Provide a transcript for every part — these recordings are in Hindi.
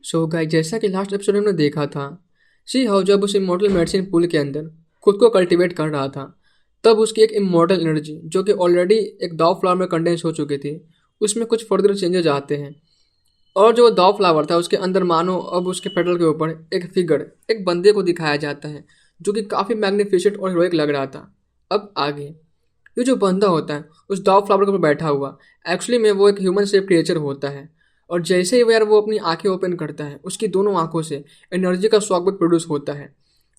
सो गाइस, जैसा कि लास्ट एपिसोड में हमने देखा था, सी हाउ जब उस इमॉर्टल मेडिसिन पूल के अंदर खुद को कल्टीवेट कर रहा था, तब उसकी एक इमॉर्टल एनर्जी जो कि ऑलरेडी एक दाव फ्लावर में कंडेंस हो चुकी थी, उसमें कुछ फर्दर चेंजेस आते हैं। और जो दाव फ्लावर था उसके अंदर मानो अब उसके पेटल के ऊपर एक फिगर, एक बंदे को दिखाया जाता है जो कि काफ़ी मैग्निफिसेंट और हीरोइक लग रहा था। अब आगे ये जो बंदा होता है उस दाव फ्लावर के ऊपर बैठा हुआ, एक्चुअली में वो एक ह्यूमन शेप क्रिएचर होता है। और जैसे ही वो यार वो अपनी आंखें ओपन करता है, उसकी दोनों आंखों से एनर्जी का शॉकवेव प्रोड्यूस होता है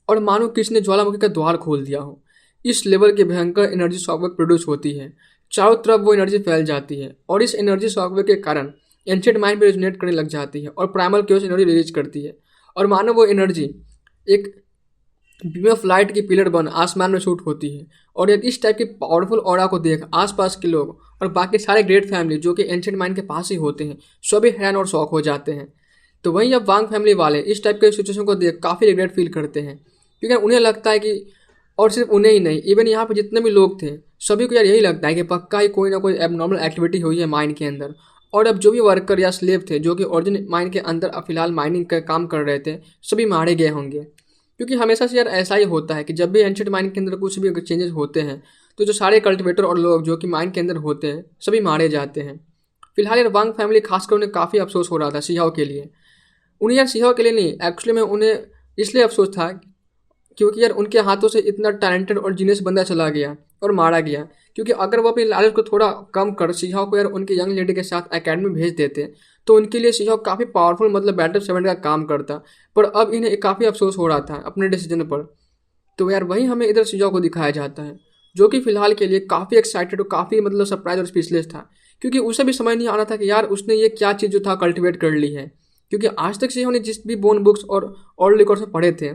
और मानो किसी ने ज्वालामुखी का द्वार खोल दिया हो। इस लेवल की भयंकर एनर्जी शॉकवेव प्रोड्यूस होती है। चारों तरफ वो एनर्जी फैल जाती है और इस एनर्जी शॉकवेव के कारण एंशिएंट माइंड भी रेजोनेट करने लग जाती है और प्राइमल केओस एनर्जी रिलीज करती है। और मानो वो एनर्जी एक बीम ऑफ लाइट की पिलर बन आसमान में शूट होती है। और यार इस टाइप की पावरफुल ऑरा को देख आसपास के लोग और बाकी सारे ग्रेट फैमिली जो कि एंशिएंट माइंड के पास ही होते हैं, सभी हैरान और शॉक हो जाते हैं। तो वहीं अब वांग फैमिली वाले इस टाइप के सिचुएशन को देख काफ़ी रिग्रेट फील करते हैं, क्योंकि उन्हें लगता है कि, और सिर्फ उन्हें ही नहीं, इवन यहाँ पे जितने भी लोग थे सभी को यार यही लगता है कि पक्का ही कोई ना कोई एबनॉर्मल एक्टिविटी हुई है माइंड के अंदर। और अब जो भी वर्कर या स्लेव थे जो कि ओरिजिन माइंड के अंदर अब फिलहाल माइनिंग का काम कर रहे थे, सभी मारे गए होंगे। क्योंकि हमेशा से यार ऐसा ही होता है कि जब भी एंशिएंट माइंड के अंदर कुछ भी चेंजेस होते हैं तो जो सारे कल्टिवेटर और लोग जो कि माइंड के अंदर होते हैं सभी मारे जाते हैं। फिलहाल यार वांग फैमिली खासकर उन्हें काफ़ी अफसोस हो रहा था सिहाओ के लिए। उन्हें यार सिहाओ के लिए नहीं, एक्चुअली में उन्हें इसलिए अफसोस था क्योंकि यार उनके हाथों से इतना टैलेंटेड और जीनियस बंदा चला गया और मारा गया। क्योंकि अगर वो अपनी लालच को थोड़ा कम कर सिहाओ को यार उनके यंग लेडी के साथ एकेडमी भेज देते तो उनके लिए सिहाओ काफ़ी पावरफुल मतलब बैटल सेवन का काम करता। पर अब इन्हें काफ़ी अफसोस हो रहा था अपने डिसीजन पर। तो यार वहीं हमें इधर सिजाओ को दिखाया जाता है जो कि फिलहाल के लिए काफ़ी एक्साइटेड और काफ़ी मतलब सरप्राइज और स्पीचलेस था, क्योंकि उसे भी समझ नहीं आ रहा था कि यार उसने ये क्या चीज़ जो था कल्टिवेट कर ली है। क्योंकि आज तक सिजाओ ने जिस भी बोन बुक्स और ओल्ड रिकॉर्ड्स में पढ़े थे,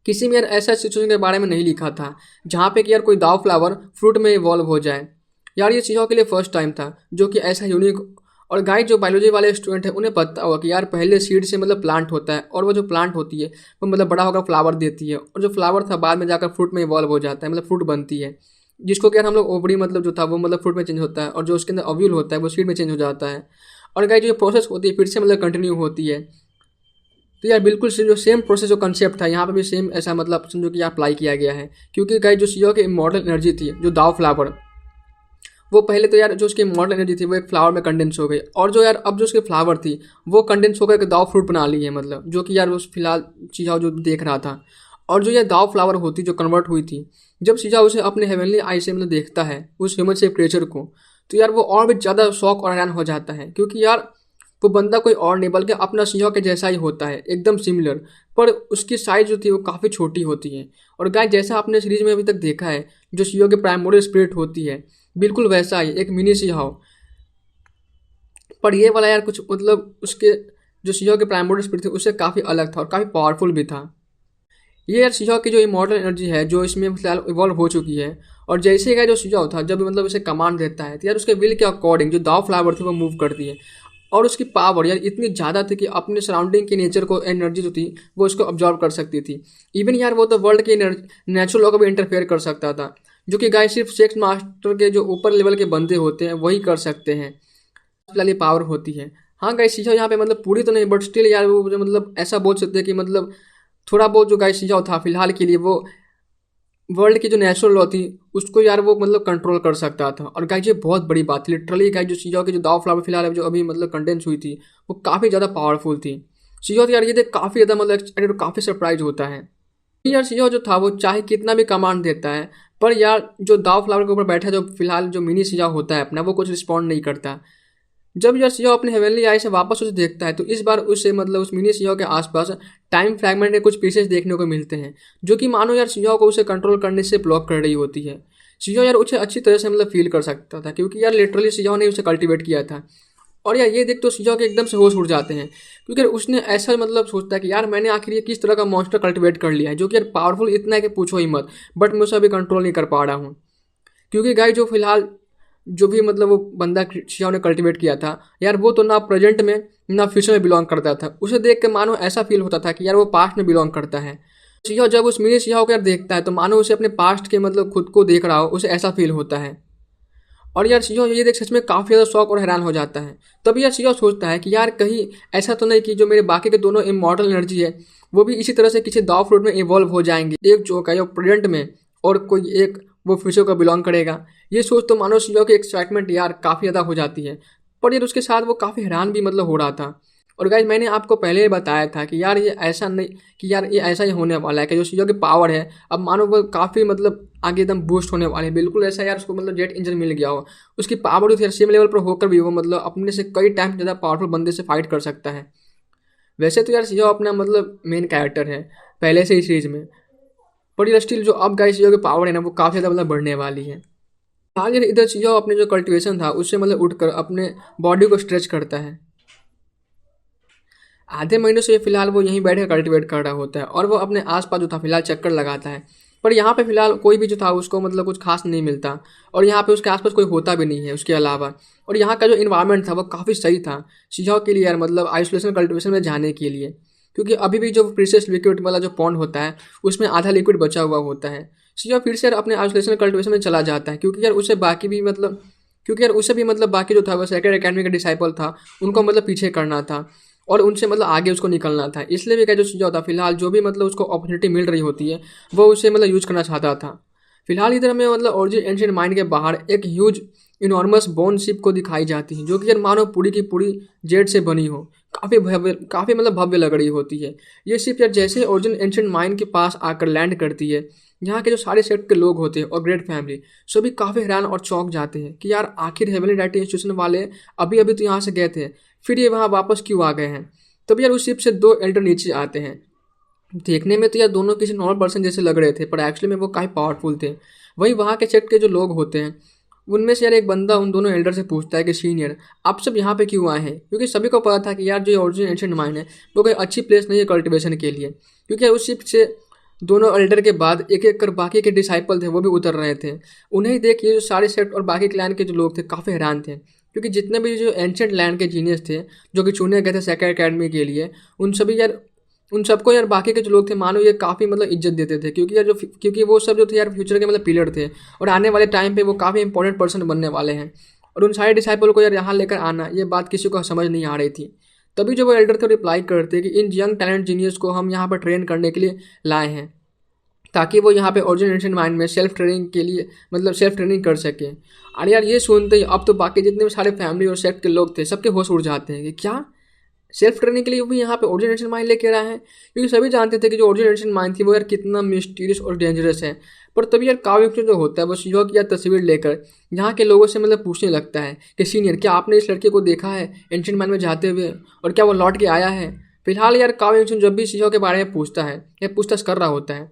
किसी में यार ऐसा सिचुएशन के बारे में नहीं लिखा था जहाँ पे कि यार कोई दाव फ्लावर फ्रूट में इवॉल्व हो जाए। यार ये सिजाओ के लिए फर्स्ट टाइम था जो कि ऐसा यूनिक। और गाइस जो बायोलॉजी वाले स्टूडेंट हैं उन्हें पता होगा कि यार पहले सीड से मतलब प्लांट होता है और वो जो प्लांट होती है वो मतलब बड़ा होकर फ्लावर देती है, और जो फ्लावर था बाद में जाकर फ्रूट में इवॉल्व हो जाता है, मतलब फ्रूट बनती है, जिसको कि यार हम लोग ओवरी मतलब जो था वो मतलब फ्रूट में चेंज होता है, और जो उसके अंदर ओव्यूल होता है वो सीड में चेंज हो जाता है। और गाइस जो प्रोसेस होती है फिर से मतलब कंटिन्यू होती है। तो यार बिल्कुल जो सेम प्रोसेस जो कंसेप्ट था यहाँ पे भी सेम ऐसा मतलब समझो कि अप्लाई किया गया है। क्योंकि गाइस जो सीओ की मॉडल एनर्जी थी जो दाव फ्लावर, वो पहले तो यार जो उसकी मॉडल एनर्जी थी वो एक फ्लावर में कंडेंस हो गई, और जो यार अब जो उसकी फ्लावर थी वो कंडेंस होकर एक दाव फ्रूट बना ली है, मतलब जो कि यार उस फिलहाल चीज़ा जो देख रहा था। और जो ये दाव फ्लावर होती जो कन्वर्ट हुई थी, जब सीजा उसे अपने हेवनली आई से मतलब देखता है उस ह्यूमन शेप क्रिएचर को, तो यार वो और भी ज़्यादा शौक और हैरान हो जाता है। क्योंकि यार वो बंदा कोई और नहीं बल्कि अपना सिंह के जैसा ही होता है, एकदम सिमिलर, पर उसकी साइज जो थी वो काफ़ी छोटी होती है। और गाय जैसा आपने सीरीज में अभी तक देखा है जो सिंह के प्राइमोरियल स्पिरिट होती है, बिल्कुल वैसा ही एक मिनी सिंह। पर ये वाला यार कुछ मतलब उसके जो सिंह के प्राइमोरियल स्पिरिट थे उससे काफ़ी अलग था और काफ़ी पावरफुल भी था। ये यार सिंह की जो इमॉर्टल एनर्जी है जो इसमें फिलहाल इवॉल्व हो चुकी है, और जैसे ही जो सिंह था जब मतलब उसे कमांड देता है तो यार उसके विल के अकॉर्डिंग जो दाव फ्लावर थी वो मूव करती है। और उसकी पावर यार इतनी ज़्यादा थी कि अपने सराउंडिंग की नेचर को एनर्जी जो थी वो उसको ऑब्जॉर्व कर सकती थी। इवन यार वो तो वर्ल्ड के नेचुरल लॉ को भी इंटरफेयर कर सकता था, जो कि गाय सिर्फ सेक्स मास्टर के जो ऊपर लेवल के बंदे होते हैं वही कर सकते हैं। फिलहाल ये पावर होती है। हाँ गाइस सीजा यहाँ पे मतलब पूरी तो नहीं बट स्टिल यार वो जो मतलब ऐसा बोल सकते हैं कि मतलब थोड़ा बहुत जो गाइस सीजा था फिलहाल के लिए वो वर्ल्ड की जो नेचुरल लॉ थी उसको यार वो मतलब कंट्रोल कर सकता था। और गाइस ये बहुत बड़ी बात थी लिटरली। गाइस जो सीजा की जो दाव फ्लावर फिलहाल जो अभी मतलब कंडेंस हुई थी वो काफ़ी ज़्यादा पावरफुल थी। सीजा यार ये देख काफ़ी ज़्यादा मतलब एक्साइटेड, काफ़ी सरप्राइज होता है। यार सीजा जो था वो चाहे कितना भी कमांड देता है, पर यार जो दाव फ्लावर के ऊपर बैठा जो फिलहाल जो मिनी सीजा होता है अपना वो कुछ रिस्पॉन्ड नहीं करता। जब यार सिंह अपने हेवनली आई से वापस उसे देखता है तो इस बार उसे मतलब उस मिनी सिंह के आसपास टाइम फ्रैगमेंट के कुछ पीसेस देखने को मिलते हैं, जो कि मानो यार सिंह को उसे कंट्रोल करने से ब्लॉक कर रही होती है। सिंह यार उसे अच्छी तरह से मतलब फील कर सकता था क्योंकि यार लिटरली सिंह ने उसे कल्टीवेट किया था। और यार ये देख तो सिंह के एकदम से होश उड़ जाते हैं, क्योंकि उसने ऐसा मतलब सोचता है कि यार मैंने आखिर ये किस तरह का मॉन्स्टर कल्टीवेट कर लिया है जो कि यार पावरफुल इतना है कि पूछो ही मत, बट मैं उसे अभी कंट्रोल नहीं कर पा रहा हूँ। क्योंकि गाय जो फिलहाल जो भी मतलब वो बंदा शियाओ ने कल्टीवेट किया था यार वो तो ना प्रेजेंट में ना फ्यूचर में बिलोंग करता था। उसे देख के मानो ऐसा फील होता था कि यार वो पास्ट में बिलोंग करता है। शियाओ जब उस मिनी शियाओ को यार देखता है तो मानो उसे अपने पास्ट के मतलब खुद को देख रहा हो, उसे ऐसा फील होता है। और यार शिहो ये देख सच में काफ़ी ज़्यादा शौक और हैरान हो जाता है। तभी यार शिहो सोचता है कि यार कहीं ऐसा तो नहीं कि जो मेरे बाकी के दोनों इमॉर्टल एनर्जी है वो भी इसी तरह से किसी दाव फ्रूट में इवॉल्व हो जाएंगे, एक जो का प्रेजेंट में और कोई एक वो फ्यूचर को बिलोंग करेगा। ये सोच तो मानो शिहो की एक्साइटमेंट यार काफ़ी ज़्यादा हो जाती है, पर यार उसके साथ वो काफ़ी हैरान भी हो रहा था। और गाइज मैंने आपको पहले ही बताया था कि यार ये ऐसा नहीं कि यार ये ऐसा ही होने वाला है कि जो शिहो की पावर है अब मानो वो काफ़ी आगे एकदम बूस्ट होने वाले हैं। बिल्कुल ऐसा यार उसको जेट इंजन मिल गया हो, उसकी पावर जो थी सेम लेवल पर होकर भी वो अपने से कई टाइम ज़्यादा पावरफुल बंदे से फाइट कर सकता है। वैसे तो यार शिहो अपना मेन कैरेक्टर है पहले से ही सीरीज में, पर यार स्टिल जो अब गाइस शिहो की पावर है ना वो काफ़ी ज़्यादा बढ़ने वाली है। आज यार इधर शिहो अपने जो कल्टिवेशन था उससे उठकर अपने बॉडी को स्ट्रेच करता है। आधे महीनों से फिलहाल वो यहीं बैठे कल्टीवेट कर रहा होता है और वो अपने आसपास जो था फिलहाल चक्कर लगाता है, पर यहाँ पे फिलहाल कोई भी जो था उसको कुछ खास नहीं मिलता और यहाँ पे उसके आसपास कोई होता भी नहीं है उसके अलावा। और यहाँ का जो इन्वायरमेंट था वो काफ़ी सही था शिहो के लिए यार आइसोलेशन कल्टिवेशन में जाने के लिए, क्योंकि अभी भी जो प्रीसियस लिक्विड वाला जो पॉन्ड होता है उसमें आधा लिक्विड बचा हुआ होता है। शिहो फिर से यार अपने आइसोलेशन कल्टिवेशन में चला जाता है, क्योंकि यार उसे बाकी भी क्योंकि यार उसे भी बाकी जो था वो सेक्रेड एकेडमी का डिसाइपल था उनको पीछे करना था और उनसे आगे उसको निकलना था। इसलिए भी क्या जो शिहो था फिलहाल जो भी उसको अपॉर्चुनिटी मिल रही होती है वो उसे यूज करना चाहता था। फिलहाल इधर हमें ओरिजिन एंशिएंट माइंड के बाहर एक ह्यूज इनॉर्मस बोन शिप को दिखाई जाती है, जो कि यार मानो पूरी की पूरी जेड से बनी हो, काफ़ी भव्य लग रही होती है। ये शिप यार जैसे ओरिजिन एंशिएंट माइंड के पास आकर लैंड करती है, यहाँ के जो सारे सेक्ट के लोग होते हैं और ग्रेट फैमिली सभी काफ़ी हैरान और चौंक जाते हैं कि यार आखिर हेवनली डाइटी इंस्टीट्यूशन वाले अभी अभी तो यहाँ से गए थे, फिर ये वहाँ वापस क्यों आ गए हैं। तभी यार उस शिप से दो एल्डर नीचे आते हैं। देखने में तो यार दोनों किसी नॉर्मल पर्सन जैसे लग रहे थे, पर एक्चुअली में वो काफ़ी पावरफुल थे। वहीं वहाँ के सेक्ट के जो लोग होते हैं उनमें से यार एक बंदा उन दोनों एल्डर से पूछता है कि सीनियर आप सब यहाँ पे क्यों आए हैं, क्योंकि सभी को पता था कि यार जो ओरिजिन एंशिएंट माइंड है वो कोई अच्छी प्लेस नहीं है कल्टिवेशन के लिए, क्योंकि उस शिप से दोनों एल्डर के बाद एक एक कर बाकी के डिसाइपल थे वो भी उतर रहे थे। उन्हें देख ये जो सारे सेक्ट और बाकी क्लैन के जो लोग थे काफ़ी हैरान थे, क्योंकि जितने भी जो एंशिएंट लैंड के जीनियस थे जो कि चुने गए थे सेक्रेड एकेडमी के लिए उन सबको यार बाकी के जो लोग थे मानो ये काफ़ी इज्जत देते थे, क्योंकि वो सब जो थे यार फ्यूचर के पिलर थे और आने वाले टाइम पे वो काफ़ी इंपॉर्टेंट पर्सन बनने वाले हैं। और उन सारे डिसाइपल को यार यहाँ लेकर आना ये बात किसी को समझ नहीं आ रही थी। तभी जो वो एल्डर थे रिप्लाई करते कि इन यंग टैलेंट जीनियस को हम यहाँ पर ट्रेन करने के लिए लाए हैं, ताकि वो यहाँ पे ओरिजिन एंशिएंट माइंड में सेल्फ ट्रेनिंग के लिए सेल्फ ट्रेनिंग कर सके। और यार ये सुनते ही अब तो बाकी जितने भी सारे फैमिली और सेक्ट के लोग थे सबके होश उड़ जाते हैं कि क्या सेल्फ ट्रेनिंग के लिए भी यहाँ पे ओरिजिन एंशिएंट माइंड लेके रहा है, क्योंकि सभी जानते थे कि जो ओरिजिन एंशिएंट माइंड थी वो यार कितना मिस्टीरियस और डेंजरस है। पर तभी यार काव्य जो होता है वो शिहो की यार तस्वीर लेकर यहाँ के लोगों से पूछने लगता है कि सीनियर क्या आपने इस लड़के को देखा है एंशिएंट माइंड में जाते हुए, और क्या वो लौट के आया है। फिलहाल यार काव्य जब भी शिहो के बारे में पूछता है या पूछताछ कर रहा होता है,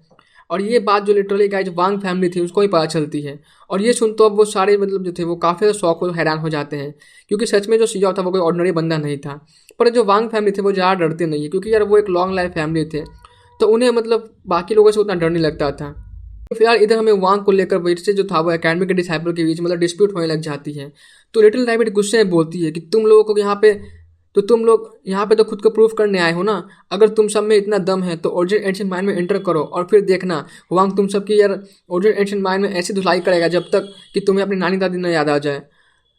और ये बात जो लिटरली गाइज वांग फैमिली थी उसको ही पता चलती है, और ये सुन तो अब वो सारे जो थे वो काफ़ी ज़्यादा शौक और हैरान हो जाते हैं, क्योंकि सच में जो शिहो था वो कोई ऑर्डिनरी बंदा नहीं था। पर जो वांग फैमिली थे वो ज़्यादा डरते नहीं है, क्योंकि यार वो एक लॉन्ग लाइफ फैमिली थे तो उन्हें बाकी लोगों से उतना डर नहीं लगता था। तो फिलहाल इधर हमें वांग को लेकर वेट से जो था वो एकेडमी के डिसाइपल के बीच डिस्प्यूट होने लग जाती है। तो लिटिल रैबिट गुस्से में बोलती है कि तुम लोग यहाँ पे तो खुद को प्रूफ करने आए हो ना, अगर तुम सब में इतना दम है तो ओरिजिन एंशिएंट माइंड में एंटर करो और फिर देखना वांग तुम सबकी यार ओरिजिन एंशिएंट माइंड में ऐसी धुलाई करेगा जब तक कि तुम्हें अपनी नानी दादी न याद आ जाए।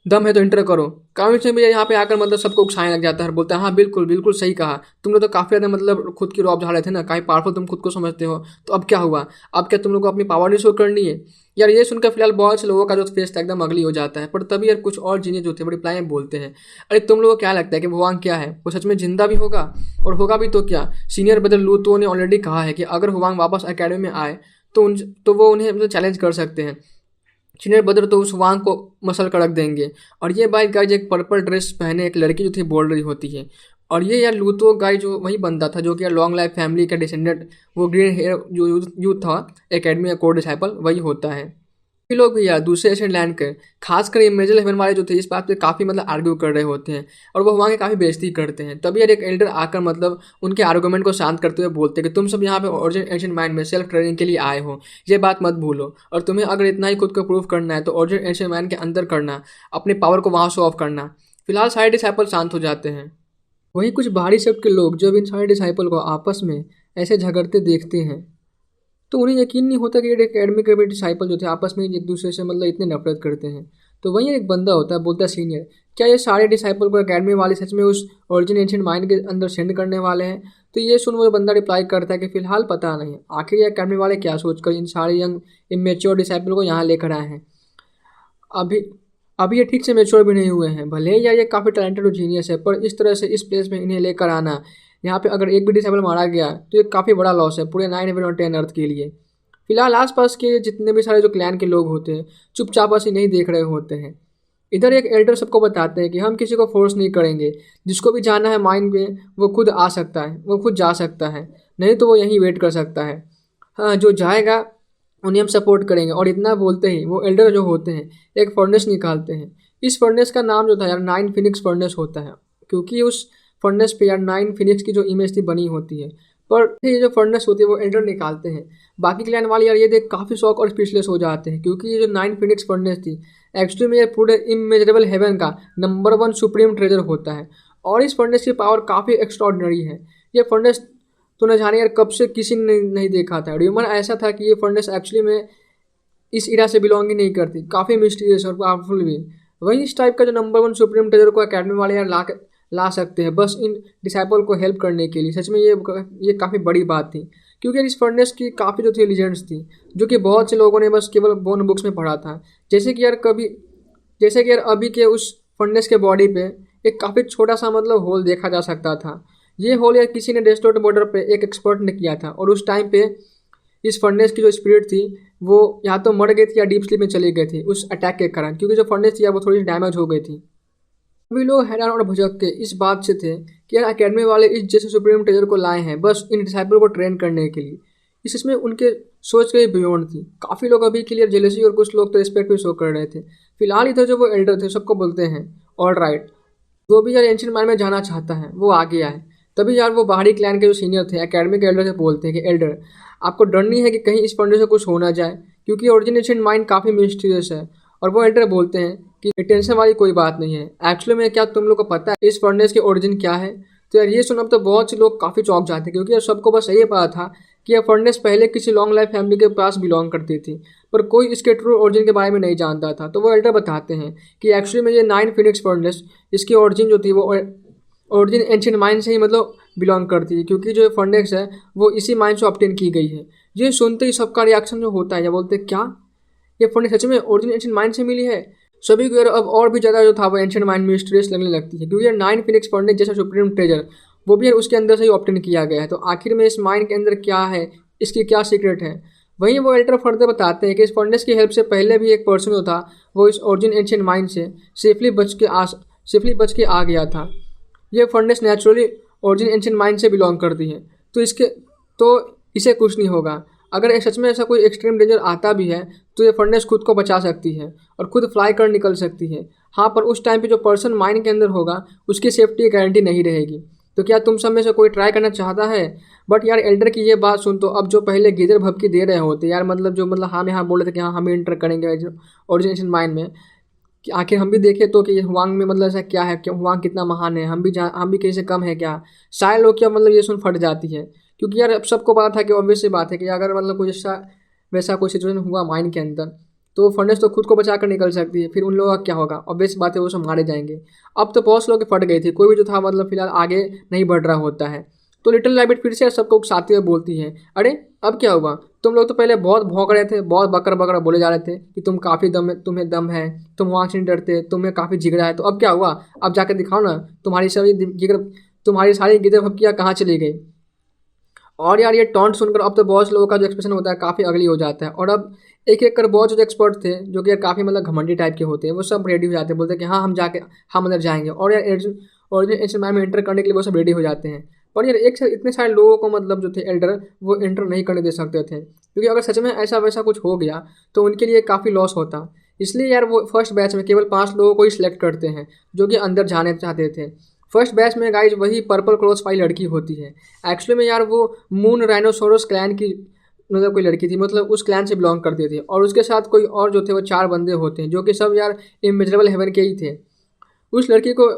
दम है तो इंटर करो। कामिक में भी यहाँ पे आकर सबको उकसाने लग जाता है, बोलता है हाँ बिल्कुल बिल्कुल सही कहा, तुम लोग तो काफ़ी ज़्यादा खुद की रौब झाड़ रहे थे ना, काफ़ी पावरफुल तुम खुद को समझते हो, तो अब क्या हुआ, अब क्या तुम लोग को अपनी पावर नहीं शो करनी है। यार ये सुनकर फिलहाल बहुत से लोगों का जो फेस था एकदम अगली हो जाता है। पर तभी यार कुछ और जीनियस जो थे बड़ी रिप्लाई में बोलते हैं, अरे तुम लोगों को क्या लगता है कि भगवान क्या है, वो सच में जिंदा भी होगा, और होगा भी तो क्या। सीनियर ब्रदर लूतो ने ऑलरेडी कहा है कि अगर हुआंग वापस अकेडमी में आए तो वो उन्हें चैलेंज कर सकते हैं। सीनियर ब्रदर तो उस वांग को मसल कर रख देंगे। और ये बाइक गाइज एक पर्पल ड्रेस पहने एक लड़की जो थी बोल रही होती है, और ये यार लूतो गाय जो वही बंदा था जो कि यार लॉन्ग लाइफ फैमिली का डिसेंडेंट, वो ग्रीन हेयर जो यूथ था एकेडमी का कोर डिसाइपल वही होता है। ये लोग भी यार दूसरे एशियन लैंड के खासकर ये मेजर हेवन वाले जो थे इस बात पे काफ़ी आर्ग्यू कर रहे होते हैं और वो वहाँ की काफ़ी बेइज्जती करते हैं। तभी यार एक एल्डर आकर उनके आर्गूमेंट को शांत करते हुए बोलते हैं कि तुम सब यहाँ पे ओरिजिन एशियन माइंड में सेल्फ ट्रेनिंग के लिए आए हो, ये बात मत भूलो, और तुम्हें अगर इतना ही खुद को प्रूव करना है तो ओरिजिन एशियन माइंड के अंदर करना, अपने पावर को वहाँ शो ऑफ करना। फिलहाल सारे डिसाइपल शांत हो जाते हैं। वहीं कुछ बाहरी सेक्ट के लोग जब इन सारे डिसाइपल को आपस में ऐसे झगड़ते देखते हैं तो उन्हें यकीन नहीं होता कि ये एकेडमी के भी डिसाइपल जो थे आपस में एक दूसरे से इतने नफरत करते हैं। तो वहीं एक बंदा होता है, बोलता है सीनियर, क्या ये सारे डिसाइपल को एकेडमी वाले सच में उस ओरिजिन एंशिएंट माइंड के अंदर सेंड करने वाले हैं? तो ये सुन वो बंदा रिप्लाई करता है कि फिलहाल पता नहीं, आखिर ये एकेडमी वाले क्या सोचकर इन सारे यंग इमेच्योर डिसाइपल को यहाँ लेकर आए हैं। अभी अभी ये ठीक से मेच्योर भी नहीं हुए हैं, भले ही यार ये काफ़ी टैलेंटेड और जीनियस है, पर इस तरह से इस प्लेस में इन्हें लेकर आना, यहाँ पे अगर एक भी डिसेबल मारा गया तो ये काफ़ी बड़ा लॉस है पूरे 910 अर्थ के लिए। फिलहाल आसपास के जितने भी सारे जो क्लैन के लोग होते हैं चुपचाप ऐसे नहीं देख रहे होते हैं। इधर एक एल्डर सबको बताते हैं कि हम किसी को फोर्स नहीं करेंगे, जिसको भी जाना है माइंड में वो खुद आ सकता है, वो खुद जा सकता है, नहीं तो वो यहीं वेट कर सकता है। हाँ, जो जाएगा उन्हें हम सपोर्ट करेंगे। और इतना बोलते ही वो एल्डर जो होते हैं एक फर्नेस निकालते हैं। इस फर्नेस का नाम जो था यार 9 फिनिक्स फर्नेस होता है, क्योंकि उस फर्नेस पे यार 9 फिनिक्स की जो इमेज थी बनी होती है। पर ये जो फर्नेस होती है वो एल्डर निकालते हैं। बाकी क्लैन वाले यार ये देख काफ़ी शॉक और स्पीचलेस हो जाते हैं, क्योंकि ये जो 9 फिनिक्स फर्नेस थी एक्चुअली में ये पूरे इमेजरेबल हेवन का नंबर 1 सुप्रीम ट्रेजर होता है। और इस फर्नेस की पावर काफ़ी एक्स्ट्रॉर्डिनरी है। ये फर्नेस तो न जाने यार कब से किसी ने नहीं देखा था। र्यूमर ऐसा था कि ये फर्नेस एक्चुअली में इस इरा से बिलोंग ही नहीं करती, काफ़ी मिस्टीरियस और पावरफुल भी। वहीं इस टाइप का जो नंबर 1 सुप्रीम ट्रेजर को अकेडमी वाले यार ला सकते हैं बस इन डिसाइपल को हेल्प करने के लिए। सच में ये काफ़ी बड़ी बात थी, क्योंकि इस फर्नेस की काफ़ी जो थी लीजेंड्स थी, जो कि बहुत से लोगों ने बस केवल बोन बुक्स में पढ़ा था। जैसे कि यार अभी के उस फर्नेस के बॉडी पे एक काफ़ी छोटा सा मतलब होल देखा जा सकता था। ये होल यार किसी ने डेस्टोट बॉर्डर पे एक एक्सपर्ट ने किया था, और उस टाइम पे इस फर्नेस की जो स्पिरिट थी वो या तो मर गई थी या डीप स्लीप में चली गई थी उस अटैक के कारण, क्योंकि जो फर्नेस थी वो थोड़ी सी डैमेज हो गई थी। सभी लोग हैरान और भुजक के इस बात से थे कि यार अकेडमी वाले इस जैसे सुप्रीम ट्रेजर को लाए हैं बस इन डिसाइपल को ट्रेन करने के लिए। इसमें उनके सोच के बियॉन्ड थी। काफ़ी लोग अभी क्लियर जेलसी और कुछ लोग तो रिस्पेक्ट भी शो कर रहे थे। फिलहाल इधर जो वो एल्डर थे सबको बोलते हैं ऑल राइट, जो भी यार एंशिएंट माइंड में जाना चाहता है वो आगे आए। तभी यार वो बाहरी क्लैन के जो सीनियर थे एकेडमी के एल्डर से बोलते हैं कि एल्डर आपको डर नहीं है कि कहीं इस फंडे से कुछ हो ना जाए, क्योंकि ओरिजिन एंशिएंट माइंड काफ़ी मिस्टीरियस है। और वो एल्डर बोलते हैं कि टेंशन वाली कोई बात नहीं है, एक्चुअली में क्या तुम लोग को पता है इस फर्नेस के ओरिजिन क्या है? तो यार ये सुनकर तो बहुत से लोग काफ़ी चौंक जाते हैं, क्योंकि यार सबको बस यही पता था कि यह फर्नेस पहले किसी लॉन्ग लाइफ फैमिली के पास बिलोंग करती थी, पर कोई इसके ट्रू ओरिजिन के बारे में नहीं जानता था। तो वो एल्डर बताते हैं कि एक्चुअली में ये 9 फिनिक्स फर्नेस इसकी ओरिजिन जो थी वो ओरिजिन एंशिएंट माइंड से ही मतलब बिलोंग करती है, क्योंकि जो फर्नेस है वो इसी माइंड से ऑब्टेन की गई है। ये सुनते ही सबका रिएक्शन जो होता है या बोलते हैं क्या ये फर्नेस सच में ओरिजिन एंशिएंट माइंड से मिली है? सभी को यार अब और भी ज़्यादा जो था वो एंशिएंट माइंड मिस्टीरियस लगने लगती है, क्योंकि यार 9 फिनिक्स फर्नेस जैसा सुप्रीम ट्रेजर वो भी यार उसके अंदर से ही ऑब्टेन किया गया है। तो आखिर में इस माइंड के अंदर क्या है, इसकी क्या सीक्रेट है? वहीं वो एल्डर फर्दर बताते हैं कि इस फर्नेस की हेल्प से पहले भी एक पर्सन जो था वो इस ओरिजिन एंशिएंट माइंड से सेफली बच के आ गया था। ये furnace naturally origin ancient mind से बिलोंग करती है, तो इसे कुछ नहीं होगा। अगर सच में ऐसा कोई एक्सट्रीम डेंजर आता भी है तो ये फर्नेस खुद को बचा सकती है और खुद फ्लाई कर निकल सकती है। हाँ, पर उस टाइम पे जो पर्सन माइंड के अंदर होगा उसकी सेफ्टी की गारंटी नहीं रहेगी। तो क्या तुम सब में से कोई ट्राई करना चाहता है? बट यार एल्डर की ये बात सुन तो अब जो पहले गिदर भभकी दे रहे होते यार मतलब हाँ में हाँ बोल रहे थे कि हाँ हम भी इंटर करेंगे ओरिजिन एंशिएंट माइंड में, कि आखिर हम भी देखें तो कि हुआंग में मतलब ऐसा क्या है, क्या हुआंग कितना महान है, हम भी कहीं से कम है क्या? सारे लोग क्या मतलब ये सुन फट जाती है, क्योंकि यार अब सबको पता था कि ऑब्वियस सी बात है कि अगर मतलब कुछ वैसा कोई सिचुएशन हुआ माइंड के अंदर तो फर्नेस तो खुद को बचा कर निकल सकती है, फिर उन लोगों का क्या होगा? ऑब्वियस बात है वो सब मारे जाएंगे। अब तो बहुत लोग फट गई थी, कोई भी जो था मतलब फिलहाल आगे नहीं बढ़ रहा होता है। तो लिटिल रैबिट फिर से सबको उकसाते हुए बोलती है, अरे अब क्या हुआ? तुम लोग तो पहले बहुत भौंक रहे थे, बहुत बकर बकर बोले जा रहे थे कि तुम काफ़ी तुम्हें दम है, तुम वहाँ से नहीं डरते, तुम्हें काफ़ी जिगरा है। तो अब क्या हुआ? अब जाकर दिखाओ ना तुम्हारी सारी गिदर भपकियाँ कहाँ चली गई? और यार ये टॉन्ट सुनकर अब तो बहुत लोगों का जो एक्सप्रेशन होता है काफ़ी अगली हो जाता है। और अब एक एक कर बहुत जो एक्सपर्ट थे जो कि यार काफ़ी मतलब घमंडी टाइप के होते हैं वो सब रेडी हो जाते हैं, बोलते हैं कि हाँ हम अंदर जाएंगे। और यार ओरिजिन एंशिएंट माइंड में एंटर करने के लिए वो सब रेडी हो जाते हैं। पर यार एक साथ इतने सारे लोगों को मतलब जो थे एल्डर वो एंटर नहीं करने दे सकते थे, क्योंकि अगर सच में ऐसा वैसा कुछ हो गया तो उनके लिए काफ़ी लॉस होता। इसलिए यार वो फर्स्ट बैच में केवल 5 लोगों को ही सिलेक्ट करते हैं जो कि अंदर जाने चाहते थे। फर्स्ट बैच में गाइज वही पर्पल क्लॉथ वाली लड़की होती है। एक्चुअली में यार वो मून राइनोसोरस क्लैन की मतलब कोई लड़की थी, मतलब उस क्लैन से बिलोंग करती थी। और उसके साथ कोई और जो थे वो 4 बंदे होते हैं जो कि सब यार इमेजरेबल हेवन के ही थे। उस लड़की को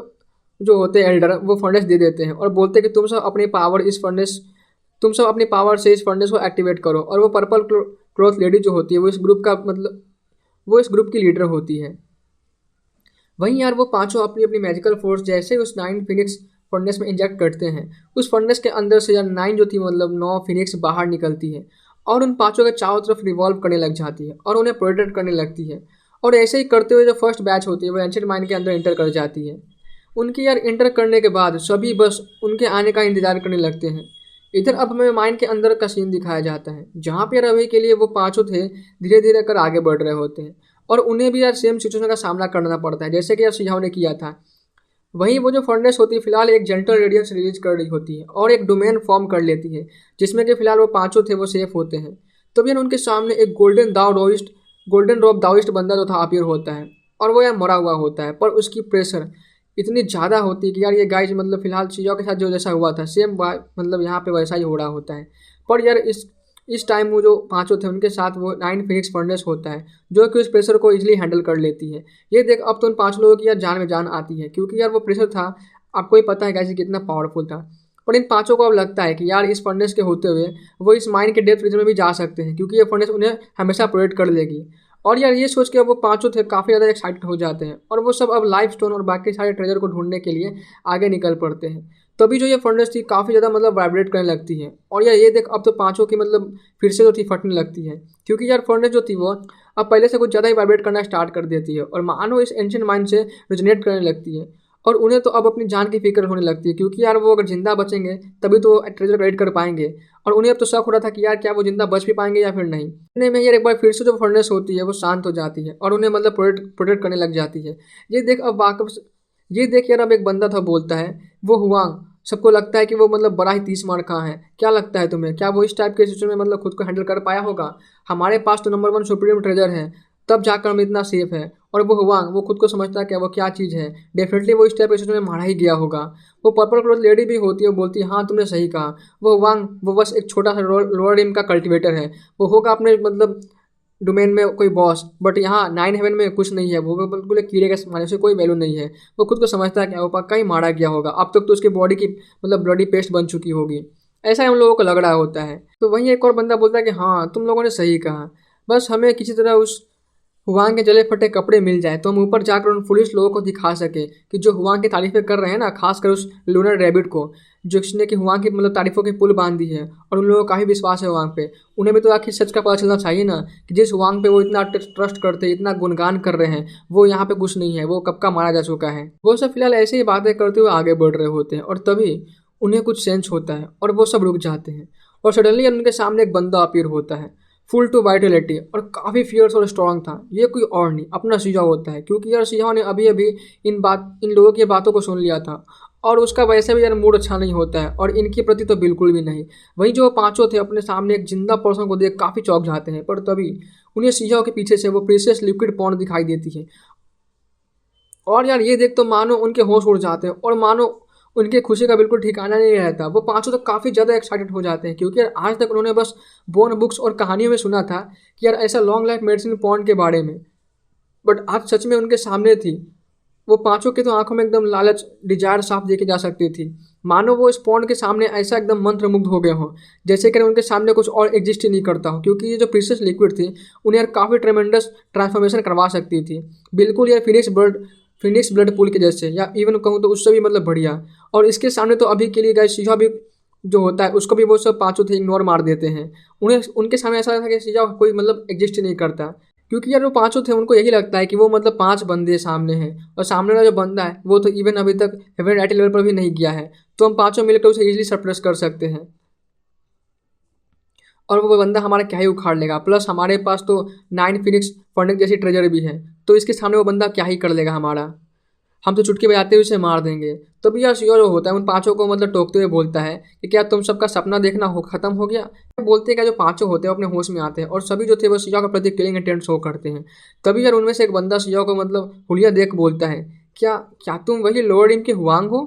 जो होते हैं एल्डर वो फर्नेस दे देते हैं और बोलते हैं कि तुम सब अपनी पावर से इस फर्नेस को एक्टिवेट करो। और वो पर्पल क्लॉथ लेडी जो होती है वो इस ग्रुप की लीडर होती है। वहीं यार वो पांचों अपनी अपनी मैजिकल फोर्स जैसे उस नाइन फिनिक्स फर्नेस में इंजेक्ट करते हैं, उस फर्नेस के अंदर से यार नाइन जो थी मतलब 9 फिनिक्स बाहर निकलती है और उन पांचों के चारों तरफ रिवॉल्व करने लग जाती है और उन्हें प्रोटेक्ट करने लगती है। और ऐसे ही करते हुए जो फर्स्ट बैच होती है वो एंशिएंट माइन के अंदर इंटर कर जाती है। उनकी यार इंटर करने के बाद सभी बस उनके आने का इंतजार करने लगते हैं। इधर अब हमें माइन के अंदर का सीन दिखाया जाता है जहाँ पे यार अभी के लिए वो पांचों थे धीरे धीरे कर आगे बढ़ रहे होते हैं और उन्हें भी यार सेम सिचुएशन का सामना करना पड़ता है जैसे कि यार सुझाव ने किया था। वहीं वो जो फर्नेस होती है फिलहाल एक जेंटल रेडियंस रिलीज कर रही होती है और एक डोमेन फॉर्म कर लेती है जिसमें कि फिलहाल वो पांचों थे वो सेफ होते हैं। तभी यार उनके सामने एक गोल्डन रॉब दाओइस्ट बंदा जो था अपीयर होता है और वो यार मरा हुआ होता है पर उसकी प्रेशर इतनी ज़्यादा होती है कि यार ये गाइज मतलब फिलहाल चीज़ों के साथ जो जैसा हुआ था सेम मतलब यहाँ पे वैसा ही हो रहा होता है। पर यार इस टाइम वो जो पांचों थे उनके साथ वो नाइन फिनिक्स फर्नेस होता है जो कि उस प्रेशर को इजीली हैंडल कर लेती है। ये देख अब तो उन पांच लोगों की यार जान में जान आती है क्योंकि यार वो प्रेशर था, आपको ही पता है कैसे कितना पावरफुल था। पर इन पांचों को अब लगता है कि यार इस फर्नेस के होते हुए वो इस माइन के डेप्थ रीजन में भी जा सकते हैं क्योंकि ये फर्नेस उन्हें हमेशा प्रोटेक्ट कर लेगी। और यार ये सोच के अब वो पांचों थे काफ़ी ज़्यादा एक्साइटेड हो जाते हैं और वो सब अब लाइफ स्टोन और बाकी सारे ट्रेजर को ढूंढने के लिए आगे निकल पड़ते हैं। तभी जो ये फर्नेस थी काफ़ी ज़्यादा मतलब वाइब्रेट करने लगती है और यार ये देख अब तो पांचों की मतलब फिर से जो थी फटने लगती है क्योंकि यार फर्नेस जो थी वो अब पहले से कुछ ज़्यादा ही वाइब्रेट करना स्टार्ट कर देती है और मानो इस एंशिएंट माइंड से रिजोनेट करने लगती है। और उन्हें तो अब अपनी जान की फिक्र होने लगती है क्योंकि यार वो अगर जिंदा बचेंगे तभी तो ट्रेजर कलेक्ट कर पाएंगे। और उन्हें अब तो शक हो रहा था कि यार क्या वो जिंदा बच भी पाएंगे या फिर नहीं। इतने में यार एक बार फिर से जो फर्नेस होती है वो शांत हो जाती है और उन्हें मतलब प्रोटेक्ट करने लग जाती है। ये देख अब वाकफ ये देख यार अब एक बंदा था बोलता है वो हुआंग। सबको लगता है कि वो मतलब बड़ा ही तीस मार कहाँ है। क्या लगता है तुम्हें, क्या वो इस टाइप के सिचुएशन में मतलब खुद को हैंडल कर पाया होगा? हमारे पास तो नंबर 1 सुप्रीम ट्रेजर है, तब जाकर हम इतना सेफ है। और वो हुआंग वो खुद को समझता है कि वो क्या चीज़ है, डेफिनेटली वो इस टाइप के सिचुएशन में मारा ही गया होगा। वो पर्पल क्लॉथ लेडी भी होती है, वो बोलती है हाँ तुमने सही कहा, वो हुआंग वो बस एक छोटा सा लोअर रिम का कल्टिवेटर है। वो होगा अपने मतलब डोमेन में कोई बॉस, बट यहाँ नाइन हेवन में कुछ नहीं है, वो बिल्कुल एक कीड़े के माने से कोई वैल्यू नहीं है। वो खुद को समझता है कि वो पक्का ही मारा गया होगा, अब तक तो उसकी बॉडी की मतलब ब्लडी पेस्ट बन चुकी होगी, ऐसा ही हम लोगों को लग रहा होता है। तो वहीं एक और बंदा बोलता है कि हाँ तुम लोगों ने सही कहा, बस हमें किसी तरह उस हुआंग के जले फटे कपड़े मिल जाए तो हम ऊपर जाकर उन पुलिस लोगों को दिखा सके कि जो हुआंग की तारीफें कर रहे हैं ना, खासकर उस लूनर रैबिट को जिसने कि हुआंग की मतलब तारीफों की पुल बांध दी है और उन लोगों को काफ़ी विश्वास है हुआंग पे। उन्हें भी तो आखिर सच का पता चलना चाहिए ना कि जिस हुआंग पे वो इतना ट्रस्ट करते इतना गुणगान कर रहे हैं वो यहाँ पे कुछ नहीं है, वो कब का मारा जा चुका है। वो सब फिलहाल ऐसे ही बातें करते हुए आगे बढ़ रहे होते हैं और तभी उन्हें कुछ सेंस होता है और वो सब रुक जाते हैं और सडनली उनके सामने एक बंदा अपीयर होता है फुल टू वाइटलिटी और काफ़ी फियर्स और स्ट्रांग था। ये कोई और नहीं अपना सीजा होता है क्योंकि यार सीजा ने अभी अभी इन लोगों की बातों को सुन लिया था और उसका वैसे भी यार मूड अच्छा नहीं होता है और इनके प्रति तो बिल्कुल भी नहीं। वहीं जो पांचों थे अपने सामने एक जिंदा पर्सन को देख काफ़ी चौंक जाते हैं पर तभी उन्हें सीजा के पीछे से वो प्रीशियस लिक्विड पॉन्ड दिखाई देती है और यार ये देख तो मानो उनके होश उड़ जाते हैं और मानो उनके खुशी का बिल्कुल ठिकाना नहीं रहता। वो पांचों तो काफ़ी ज़्यादा एक्साइटेड हो जाते हैं क्योंकि यार आज तक उन्होंने बस बोन बुक्स और कहानियों में सुना था कि यार ऐसा लॉन्ग लाइफ मेडिसिन पॉन्ड के बारे में, बट आज सच में उनके सामने थी। वो पांचों के तो आंखों में एकदम लालच डिजायर साफ देखी जा सकती थी, मानो वो इस पॉन्ड के सामने ऐसा एकदम मंत्र मुग्ध हो गए हों जैसे कि उनके सामने कुछ और एग्जिस्ट ही नहीं करता हो क्योंकि ये जो प्रीशियस लिक्विड थी उन्हें यार काफ़ी ट्रेमेंडस ट्रांसफॉर्मेशन करवा सकती थी, बिल्कुल यार फिनिक्स ब्लड पूल के जैसे, या इवन कहूँ तो उससे भी मतलब बढ़िया। और इसके सामने तो अभी के लिए गाइस सीजा भी जो होता है उसको भी वो सब पांचों थे इग्नोर मार देते हैं। उन्हें उनके सामने ऐसा था कि सीजा कोई मतलब एग्जिस्ट ही नहीं करता क्योंकि यार वो पांचों थे उनको यही लगता है कि वो मतलब 5 बंदे सामने हैं और सामने वाला जो बंदा है वो तो इवन अभी तक हेवन राइट लेवल पर भी नहीं गया है, तो हम पांचों मिलकर उसे इजीली सरप्रेस कर सकते हैं और वो बंदा हमारा क्या ही उखाड़ लेगा। प्लस हमारे पास तो 9 फिनिक्स फर्नेस जैसी ट्रेजर भी है, तो इसके सामने वो बंदा क्या ही कर लेगा हमारा, हम तो चुटकी बजाते हुए उसे मार देंगे। तभी यार सियोर जो होता है उन पांचों को मतलब टोकते हुए बोलता है कि क्या तुम सबका सपना देखना हो खत्म हो गया। बोलते क्या जो पांचों होते हैं अपने होश में आते हैं और सभी जो थे वो सिया के प्रति किलिंग इंटेंट शो करते हैं। तभी यार उनमें से एक बंदा सिया को मतलब हुलिया देख बोलता है क्या क्या तुम वही लोअर रिम के हुआंग हो?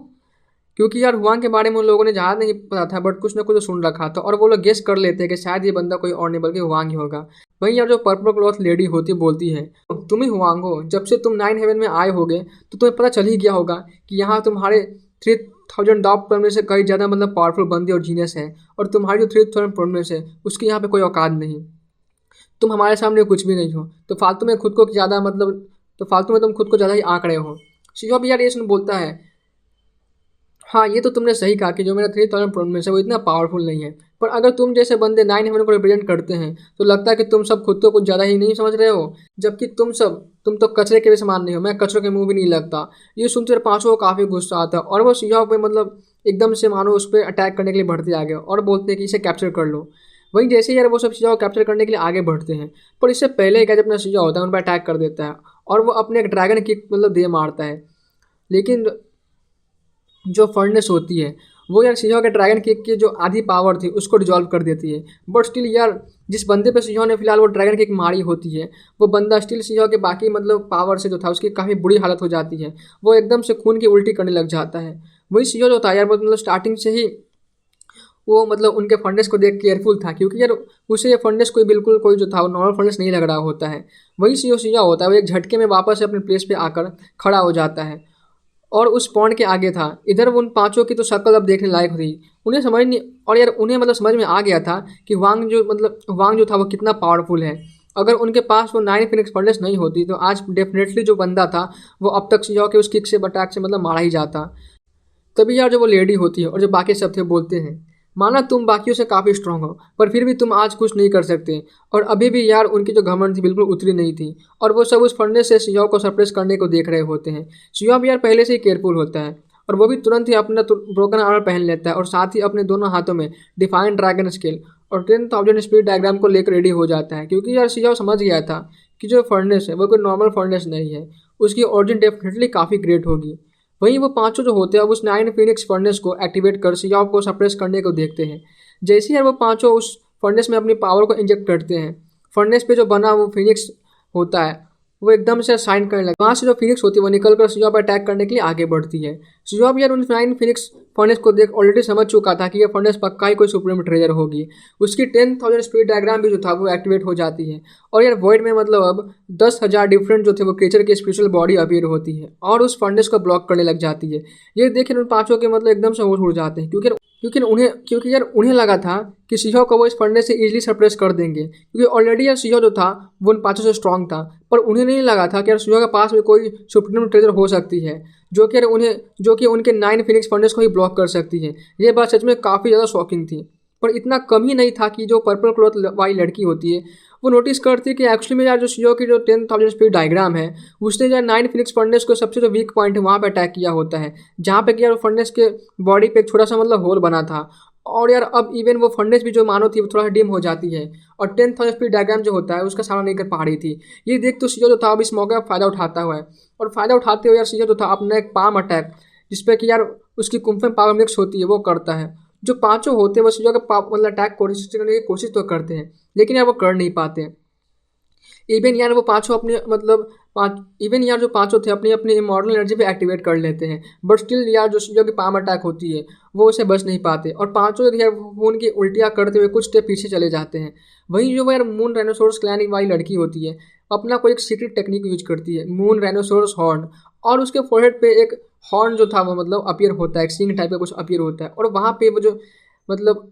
क्योंकि यार हुआंग के बारे में उन लोगों ने ज़्यादा नहीं पता था बट कुछ ना कुछ तो सुन रखा था और वो लोग गेस कर लेते हैं कि शायद ये बंदा कोई और नहीं बल्कि हुआंग ही होगा। वहीं यार जो पर्पल क्लॉथ लेडी होती है बोलती है तुम ही हुआंग हो, जब से तुम 9 हेवन में आए होगे तो तुम्हें पता चल ही गया होगा कि यहाँ तुम्हारे 3000 डॉग में से कई ज़्यादा मतलब पावरफुल बंदे और जीनियस है और तुम्हारी जो 3000 में से उसकी यहाँ पे कोई औकात नहीं, तुम हमारे सामने कुछ भी नहीं हो, तो फालतू में खुद को ज़्यादा मतलब तो फालतू में तुम खुद को ज़्यादा ही आंक रहे हो। शिवा भी यार ये सुन बोलता है, हाँ ये तो तुमने सही कहा कि जो मेरा 3000 प्रोमिस है वो इतना पावरफुल नहीं है, पर अगर तुम जैसे बंदे 9 हेवन को रिप्रेजेंट करते हैं तो लगता है कि तुम सब खुद को कुछ ज़्यादा ही नहीं समझ रहे हो, जबकि तुम तो कचरे के भी समान नहीं हो, मैं कचरों के मुंह भी नहीं लगता। ये सुनते हुए पांचों को काफ़ी गुस्सा आता है और वो शिवा पे मतलब एकदम से मानो उस पर अटैक करने के लिए बढ़ते आगे और बोलते हैं कि इसे कैप्चर कर लो। वहीं जैसे ही यार वो सब शिवा को कैप्चर करने के लिए आगे बढ़ते हैं, पर इससे पहले एक अपना शिवा होता है उन पर अटैक कर देता है और वो अपने एक ड्रैगन किक मतलब दे मारता है। लेकिन जो फर्नेस होती है वो यार शिवा के ड्रैगन किक की जो आधी पावर थी उसको डिजॉल्व कर देती है। बट स्टिल यार जिस बंदे पे शिवा ने फिलहाल वो ड्रैगन किक मारी होती है वो बंदा स्टिल शिवा के बाकी मतलब पावर से जो था उसकी काफ़ी बुरी हालत हो जाती है, वो एकदम से खून की उल्टी करने लग जाता है। वही शिवा जो था यार वो मतलब स्टार्टिंग से ही वो मतलब उनके फर्नेस को देख केयरफुल था, क्योंकि यार उसे ये फर्नेस कोई बिल्कुल कोई जो था वो नॉर्मल फर्नेस नहीं लग रहा होता है। वही शिवा होता है वो एक झटके में वापस से अपने प्लेस पे आकर खड़ा हो जाता है और उस पॉइंट के आगे था। इधर उन पांचों की तो शक्ल अब देखने लायक थी, उन्हें समझ नहीं, और यार उन्हें मतलब समझ में आ गया था कि वांग जो था वो कितना पावरफुल है। अगर उनके पास वो 9 फिनिक्स फर्नेस नहीं होती तो आज डेफिनेटली जो बंदा था वो अब तक शिवा के उस किक से अटैक से मतलब मारा ही जाता। तभी यार जो वो लेडी होती है और जो बाकी सब थे बोलते हैं, माना तुम बाकियों से काफ़ी स्ट्रांग हो पर फिर भी तुम आज कुछ नहीं कर सकते। और अभी भी यार उनकी जो घमंड थी बिल्कुल उतरी नहीं थी और वो सब उस फंडे से शिवा को सरप्राइज करने को देख रहे होते हैं। शिवा भी यार पहले से ही केयरफुल होता है और वो भी तुरंत ही अपना ब्रोकन आर्मर पहन लेता है और साथ ही अपने दोनों हाथों में डिफाइन ड्रैगन स्केल और 10,000 स्पीड डायग्राम को लेकर रेडी हो जाता है, क्योंकि यार शिवा समझ गया था कि जो फर्नेस है वो कोई नॉर्मल फर्नेस नहीं है, उसकी ऑरिजिन डेफिनेटली काफ़ी ग्रेट होगी। वहीं वो पांचों जो होते हैं अब उस 9 फिनिक्स फर्नेस को एक्टिवेट कर शिवा को सप्रेस करने को देखते हैं। जैसे ही यार वो पांचों उस फर्नेस में अपनी पावर को इंजेक्ट करते हैं, फर्नेस पे जो बना वो फिनिक्स होता है वो एकदम से शाइन करने लगता है। वहाँ से जो फिनिक्स होती है वो निकल कर शिवा पर अटैक करने के लिए आगे बढ़ती है। शिवा भी यार उन 9 फिनिक्स फर्नेस को देख ऑलरेडी समझ चुका था कि ये फर्नेस पक्का ही कोई सुप्रीम ट्रेजर होगी। उसकी 10,000 स्पीड डायग्राम भी जो था वो एक्टिवेट हो जाती है और यार वॉइड में मतलब अब 10,000 डिफरेंट जो थे वो क्रिएचर की स्पेशल बॉडी अपीयर होती है और उस फर्नेस को ब्लॉक करने लग जाती है। ये देख उन पांचों के मतलब एकदम से होश उड़ जाते हैं, क्योंकि यार उन्हें लगा था कि शिवा को वो इस फंडे से इजीली सरप्रेस कर देंगे, क्योंकि ऑलरेडी यार शिवा जो था वो उन पांचों से स्ट्रांग था। पर उन्हें नहीं लगा था कि यार शिवा के पास में कोई सुप्रीम ट्रेजर हो सकती है जो कि उनके 9 फिनिक्स फंडेस को ही ब्लॉक कर सकती है। ये बात सच में काफ़ी ज़्यादा शॉकिंग थी। पर इतना कम ही नहीं था कि जो पर्पल क्लॉथ वाली लड़की होती है वो नोटिस करती है कि एक्चुअली में यार जो शिवा की जो 10,000 स्पीड डायग्राम है उसने यार 9 फिनिक्स फंडेस को सबसे जो वीक पॉइंट है वहाँ पे अटैक किया होता है, जहाँ पे कि यार फंडेस के बॉडी पे एक छोटा सा मतलब होल बना था। और यार अब इवन वो फंडेस भी जो मानो थी वो थोड़ा सा डिम हो जाती है और 10,000 स्पीड डायग्राम जो होता है उसका सामना नहीं कर पा रही थी। ये देख तो शिवा जो था अब इस मौके का फ़ायदा उठाता हुआ है और फ़ायदा उठाते हुए यार शिवा जो था अपना एक पाम अटैक जिसपे कि यार उसकी कुम्फे पावर मिक्स होती है वो करता है। जो पांचों होते हैं वो शिवा का मतलब अटैक करने की कोशिश तो करते हैं लेकिन यार वो कर नहीं पाते। इवन यार वो पांचों अपने मतलब पाँच इवन यार जो पांचों थे अपनी अपनी इमॉर्टल एनर्जी भी एक्टिवेट कर लेते हैं, बट स्टिल यार जो शिवा की पाम अटैक होती है वो उसे बच नहीं पाते और पांचों यार वो उनकी उल्टियाँ करते हुए कुछ स्टेप पीछे चले जाते हैं। वहीं जो यार मून रेनोसोरस क्लैन वाली लड़की होती है अपना कोई एक सीक्रेट टेक्निक यूज करती है, मून रेनोसोरस हॉर्न, और उसके फोरहेड पे एक हॉर्न जो था वो मतलब अपीयर होता है, एक सिंग टाइप का कुछ अपीयर होता है और वहाँ पे वो जो मतलब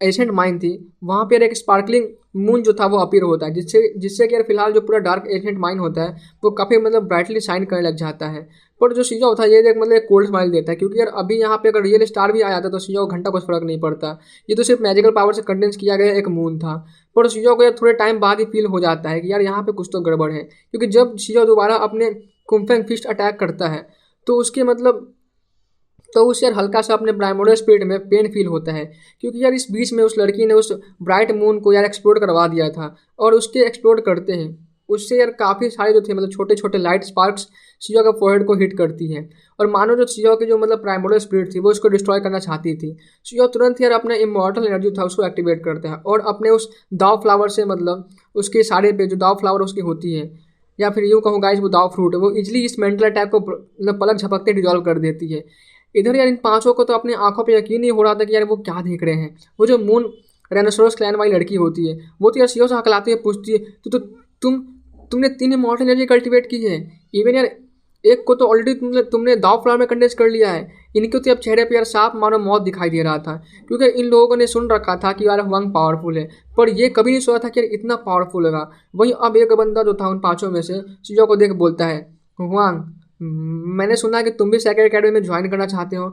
एशियंट माइन थी वहाँ पर एक स्पार्कलिंग मून जो था वो अपीयर होता है, जिससे कि यार फिलहाल जो पूरा डार्क एशियंट माइन होता है वो काफ़ी मतलब ब्राइटली शाइन करने लग जाता है। पर जो शिवा होता है ये देख मतलब एक कोल्ड स्माइल देता है, क्योंकि यार अभी यहाँ पे अगर रियल स्टार भी आ जाता तो शिवा को घंटा कुछ फर्क नहीं पड़ता, ये तो सिर्फ मैजिकल पावर से कंडेंस किया गया एक मून था। पर शिवा को यार थोड़े टाइम बाद ही फील हो जाता है कि यार यहाँ पे कुछ तो गड़बड़ है, क्योंकि जब शिवा दोबारा अपने कुम्फेंग फिस्ट अटैक करता है तो उसके मतलब तो उसे यार हल्का सा अपने प्राइमोरियल स्पिरिट में पेन फील होता है, क्योंकि यार इस बीच में उस लड़की ने उस ब्राइट मून को यार एक्सप्लोड करवा दिया था और उसके एक्सप्लोड करते हैं उससे यार काफ़ी सारे जो थे मतलब छोटे छोटे लाइट स्पार्क्स शिवा का फोरहेड को हिट करती है और मानो जो शिवा की जो मतलब प्राइमोरियल स्पिरिट थी वो उसको डिस्ट्रॉय करना चाहती थी। शिवा तुरंत यार अपना इमॉर्टल एनर्जी था उसको एक्टिवेट करता है और अपने उस दाव फ्लावर से मतलब उसके सारे पे जो दाव फ्लावर उसकी होती है या फिर यूँ कहूँ गाइस वो दाव फ्रूट है वो इजिली इस मेंटल अटैक को मतलब पलक झपकते डिजॉल्व कर देती है। इधर यार इन पांचों को तो अपनी आंखों पे यकीन नहीं हो रहा था कि यार वो क्या देख रहे हैं। वो जो मून रेनोसोरस क्लैन वाली लड़की होती है वो तो यार शिवा से हकलाती है, पूछती है तो तुमने 3 इमॉर्टल एनर्जी कल्टिवेट की है। इवन यार एक को तो ऑलरेडी तुमने दाव फ्लावर में कंडेंस कर लिया है। इनके तो अब चेहरे पे यार साफ मानो मौत दिखाई दे रहा था, क्योंकि इन लोगों ने सुन रखा था कि यार हुआंग पावरफुल है, पर ये कभी नहीं सोचा था कि यार इतना पावरफुल होगा। वहीं अब एक बंदा जो था उन पांचों में से शिजो को देख बोलता है, हुआंग, मैंने सुना है कि तुम भी सैकेंड एकेडमी में ज्वाइन करना चाहते हो।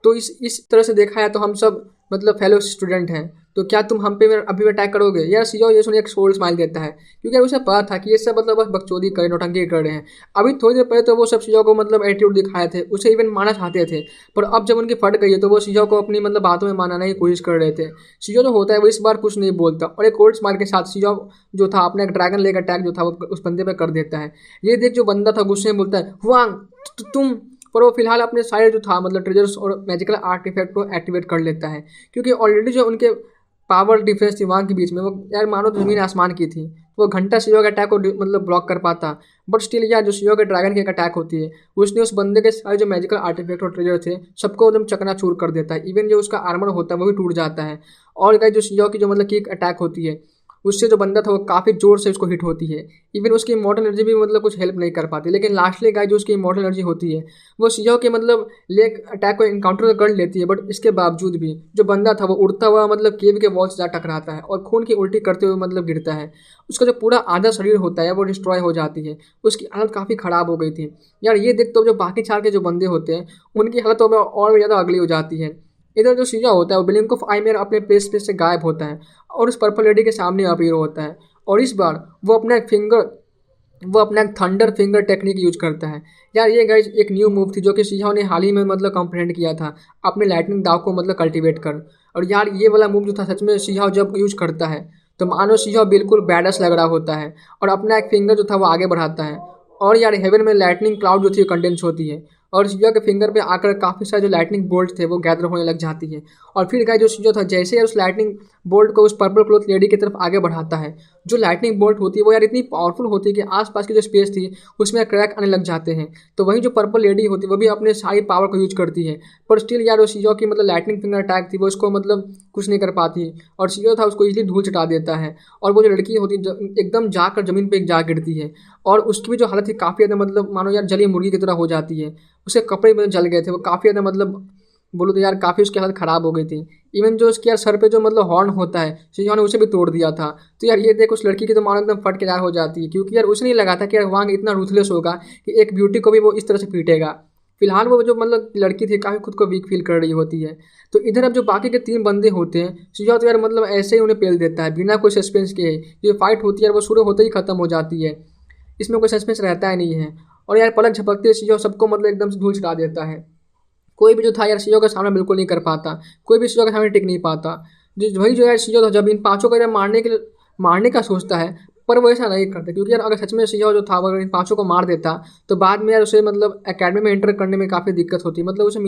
तो इस तरह से देखा है तो हम सब मतलब फेलो स्टूडेंट हैं, तो क्या तुम हम पे अभी भी अटैक करोगे? यार सीओ ये सुन एक शोर स्माइल देता है, क्योंकि उसे पता था कि ये सब मतलब बस बकचोदी कर नौटंकी कर रहे हैं। अभी थोड़ी देर पहले तो वो सब सीओ को मतलब एटीट्यूड दिखाए थे, उसे इवन माना चाहते थे, पर अब जब उनकी फट गई है तो वो सीओ को अपनी मतलब बातों में मानाने की कोशिश कर रहे थे। सीओ जो होता है वो इस बार कुछ नहीं बोलता, और एक कोल्ड स्माइल के साथ सीओ जो था अपना एक ड्रैगन लेग अटैक जो था वो उस बंदे पर कर देता है। ये देख जो बंदा था गुस्से में बोलता है, हुआंग तुम, पर वो फिलहाल अपने सारे जो था मतलब ट्रेजर्स और मैजिकल आर्टिफैक्ट को एक्टिवेट कर लेता है, क्योंकि ऑलरेडी जो उनके पावर डिफरेंस थी वहाँ के बीच में वो यार मानो तो जमीन आसमान की थी। वो घंटा सीओ के अटैक को मतलब ब्लॉक कर पाता, बट स्टिल यार जो सीओ के ड्रैगन की एक अटैक होती है उसने उस बंदे के सारे जो मैजिकल आर्टिफैक्ट और ट्रेजर थे सबको एकदम चकनाचूर कर देता है। इवन जो उसका आर्मर होता है वो भी टूट जाता है। और गाइस जो सीओ की जो मतलब की अटैक होती है उससे जो बंदा था वो काफ़ी जोर से उसको हिट होती है। इवन उसकी इमॉर्टल एनर्जी भी मतलब कुछ हेल्प नहीं कर पाती, लेकिन लास्टली गाय जो उसकी इमॉर्टल एनर्जी होती है वो सीओ के मतलब लेग अटैक को इनकाउंटर कर लेती है, बट इसके बावजूद भी जो बंदा था वो उड़ता हुआ मतलब केव के वॉल से जा टकराता है और खून की उल्टी करते हुए मतलब गिरता है। उसका जो पूरा आधा शरीर होता है वो डिस्ट्रॉय हो जाती है। उसकी हालत काफ़ी ख़राब हो गई थी यार। ये देख तो जो बाकी चार के जो बंदे होते हैं उनकी हालत और भी ज़्यादा अगली हो जाती है। इधर जो सीजा होता है वो ब्लिंक ऑफ आई में अपने प्लेस पे से गायब होता है और उस पर्पल लेडी के सामने अपीयर होता है, और इस बार वो अपना एक थंडर फिंगर टेक्निक यूज करता है। यार ये गाइस एक न्यू मूव थी जो कि सीजाओ ने हाल ही में मतलब कॉम्प्लीमेंट किया था अपने लाइटनिंग दाव को मतलब कल्टीवेट कर। और यार ये वाला मूव जो था सच में सीजाओ जब यूज करता है तो मानो सीजाओ बिल्कुल बैडस लग रहा होता है और अपना एक फिंगर जो था वो आगे बढ़ाता है, और यार हेवन में लाइटनिंग क्लाउड जो थी कंडेंस होती है और सीजा के फिंगर पे आकर काफ़ी सारे जो लाइटनिंग बोल्ट थे वो गैदर होने लग जाती है। और फिर गाइस जो सीजा था जैसे यार उस लाइटनिंग बोल्ट को उस पर्पल क्लॉथ लेडी की तरफ आगे बढ़ाता है, जो लाइटनिंग बोल्ट होती है वो यार इतनी पावरफुल होती है कि आसपास की जो स्पेस थी उसमें क्रैक आने लग जाते हैं। तो वहीं जो पर्पल लेडी होती है वो भी अपने सारी पावर को यूज करती है, पर स्टिल यार वो सीजो की मतलब लाइटनिंग फिंगर अटैक थी वो उसको मतलब कुछ नहीं कर पाती, और सीजो था उसको इजीली धूल चटा देता है। और वो जो लड़की होती है एकदम जाकर ज़मीन पर जा गिरती है, और उसकी भी जो हालत थी काफ़ी ज़्यादा मतलब मानो यार जली मुर्गी की तरह हो जाती है। उसके कपड़े में जल गए थे, वो काफ़ी ज़्यादा मतलब बोलो तो यार काफ़ी उसकी हालत ख़राब हो गई थी। इवन जो उसके यार सर पे जो मतलब हॉर्न होता है शिजो ने उसे भी तोड़ दिया था। तो यार ये देख उस लड़की की तो मानो एकदम फट के यार हो जाती है, क्योंकि यार उसे नहीं लगा था कि यार वांग इतना रूथलेस होगा कि एक ब्यूटी को भी वो इस तरह से पीटेगा। फिलहाल वो जो मतलब लड़की थी काफ़ी खुद को वीक फील कर रही होती है। तो इधर अब जो बाकी के तीन बंदे होते हैं शिजो तो यार मतलब ऐसे ही उन्हें पेल देता है बिना कोई सस्पेंस के। जो फाइट होती है यार वो शुरू होते ही ख़त्म हो जाती है, इसमें कोई सस्पेंस रहता ही नहीं है। और यार पलक झपकते शिजो सबको मतलब एकदम से धूल चटा देता है। कोई भी जो था यार शिजो का सामना बिल्कुल नहीं कर पाता, कोई भी शिजो के सामने टिक नहीं पाता। जो वही जो यार शिजो था जब इन पांचों को यार मारने का सोचता है, पर वो ऐसा नहीं करता, क्योंकि यार अगर सच में शिजो जो था अगर इन पांचों को मार देता तो बाद में यार उसे मतलब एकेडमी में एंटर करने में काफ़ी दिक्कत होती, मतलब उसे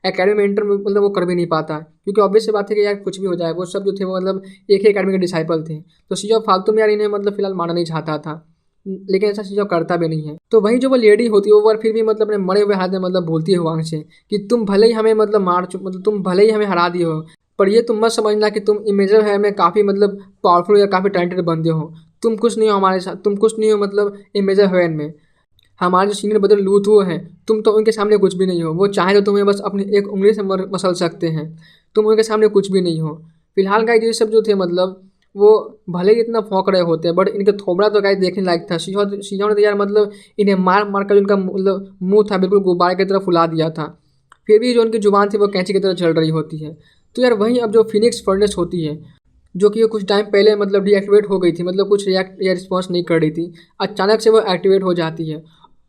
एकेडमी में एंटर मतलब वो कर भी नहीं पाता, क्योंकि ऑब्वियस सी बात है कि यार कुछ भी हो जाए वो सब जो थे वो मतलब एक ही एकेडमी के डिसाइपल थे। तो शिजो फालतू में यार इन्हें मतलब फिलहाल मारना नहीं चाहता था, लेकिन ऐसा चीज़ करता भी नहीं है। तो वही जो वो लेडी होती है वो बार फिर भी मतलब अपने मरे हुए हाथ में मतलब बोलती है हुआंग से कि तुम भले ही हमें मतलब मतलब तुम भले ही हमें हरा दिए हो, पर ये तुम मत समझना कि तुम इमेजर है में काफ़ी मतलब पावरफुल या काफ़ी टैलेंटेड बंदे हो। तुम कुछ नहीं हो हमारे साथ, तुम कुछ नहीं हो मतलब इमेजर हेवन में। हमारे जो सीनियर ब्रदर लूथुओ हैं तुम तो उनके सामने कुछ भी नहीं हो, वो चाहे तो तुम्हें बस अपनी एक उंगली से मसल सकते हैं, तुम उनके सामने कुछ भी नहीं हो। फिलहाल गाइस ये सब जो थे मतलब वो भले ही इतना भौंक रहे होते हैं, बट इनके थोबड़ा तो गाइस देखने लायक था। शिजो ने तो यार मतलब इन्हें मार मार कर उनका मतलब मुंह था बिल्कुल गुब्बारे की तरह फुला दिया था, फिर भी जो उनकी जुबान थी वो कैंची की तरह चल रही होती है। तो यार वहीं अब जो फिनिक्स फर्नेस होती है जो कि कुछ टाइम पहले मतलब डीएक्टिवेट हो गई थी, मतलब कुछ रिएक्ट या रिस्पॉन्स नहीं कर रही थी, अचानक से वो एक्टिवेट हो जाती है।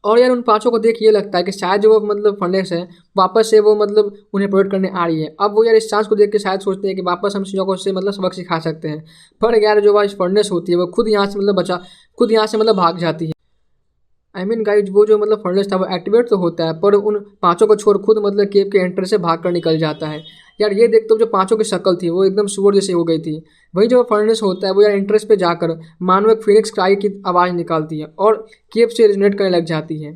और यार उन पांचों को देख ये लगता है कि शायद जो वो मतलब फर्नेस है वापस से वो मतलब उन्हें प्रोटेक्ट करने आ रही है। अब वो यार इस चांस को देख के शायद सोचते हैं कि वापस हम चीज़ों को उससे मतलब सबक सिखा सकते हैं, पर यार जो वो फर्नेस होती है वो खुद यहाँ से मतलब भाग जाती है। आई मीन गाइज वो जो मतलब फर्नेस था वो एक्टिवेट तो होता है, पर उन पांचों को छोड़ खुद मतलब केव के एंटर से भाग कर निकल जाता है। यार ये देख तो जो पांचों की शक्ल थी वो एकदम सुअर जैसी हो गई थी। वही जो फर्नेस होता है वो यार एंट्रेंस पे जाकर मानो एक फिनिक्स क्राई की आवाज़ निकालती है और केव से रिजोनेट करने लग जाती है।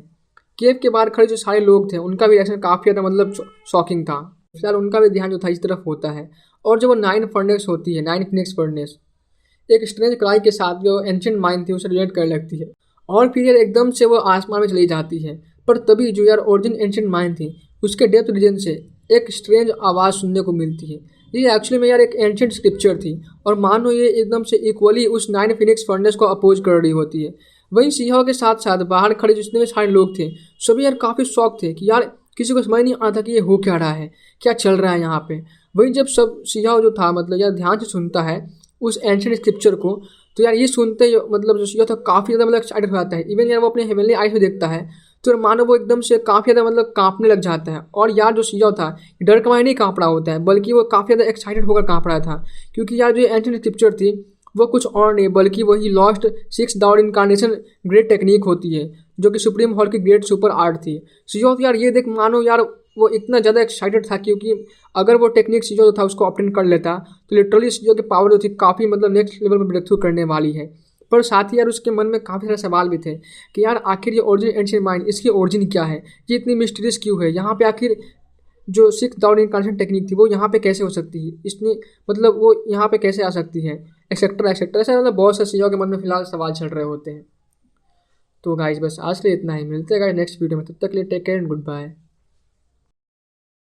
केव के बाहर खड़े जो सारे लोग थे उनका भी रिएक्शन काफ़ी ज़्यादा मतलब शॉकिंग था। फिलहाल उनका भी ध्यान जो था इस तरफ होता है, और जो वो नाइन फर्नेस होती है, नाइन फिनिक्स फर्नेस एक स्ट्रेंज क्राई के साथ जो एंशिएंट माइंड थी उसे रिलेट करने लगती है, और फिर यार एकदम से वो आसमान में चली जाती है। पर तभी जो यार ओरिजिन एंशिएंट माइंड थी उसके डेप्थ रीजन से एक स्ट्रेंज आवाज़ सुनने को मिलती है। ये एक्चुअली में यार एक एंशिएंट स्क्रिप्चर थी और मानो ये एकदम से इक्वली उस 9 फिनिक्स फर्नेस को अपोज कर रही होती है। वहीं सिंह के साथ साथ बाहर खड़े जितने भी सारे लोग थे सभी यार काफ़ी शॉक थे कि यार किसी को समझ नहीं आ रहा था कि ये हो क्या रहा है, क्या चल रहा है यहाँ पे। वहीं जब सब सिंह जो था मतलब यार ध्यान से सुनता है उस एंशिएंट स्क्रिप्चर को, तो यार ये सुनते ही मतलब जो सिंह था काफ़ी ज़्यादा मतलब एक्साइटेड हो जाता है। इवन यार वो अपने हेवनली आइज में देखता है तो यार मानो वो एकदम से काफ़ी ज़्यादा मतलब कांपने लग जाता है। और यार जो सिंह था डर के मारे नहीं कांप रहा होता है बल्कि वो काफ़ी ज़्यादा एक्साइटेड होकर कांप रहा था, क्योंकि यार जो एंशिएंट स्क्रिप्चर थी वो कुछ और नहीं बल्कि वही lost 6 the power incarnation great technique होती है जो कि सुप्रीम हॉल की ग्रेट सुपर आर्ट थी। सिंह यार ये देख मानो यार वो इतना ज़्यादा एक्साइटेड था क्योंकि अगर वो टेक्निक सिंह जो था उसको ऑप्टेन कर लेता तो लिटरली सिंह की पावर जो थी काफ़ी मतलब नेक्स्ट लेवल पर ब्रेक थ्रू करने वाली है। पर साथ ही यार उसके मन में काफ़ी सारे सवाल भी थे कि यार आखिर ये ओरिजिन एंशिएंट माइंड इसकी ओरिजिन क्या है, ये इतनी मिस्टीरियस क्यों है, यहाँ पे आखिर जो 6 दावर इनकारनेशन टेक्निक थी वो यहाँ पे कैसे हो सकती है, इसने मतलब वो यहाँ पे कैसे आ सकती है, एक्सेट्रा एक्सेट्रा। ऐसा मतलब बहुत से सिंह के मन में फिलहाल सवाल चल रहे होते हैं। तो गाइज बस आज के लिए इतना ही, मिलते हैं गाइज नेक्स्ट वीडियो में, तब तक के लिए take care and good bye.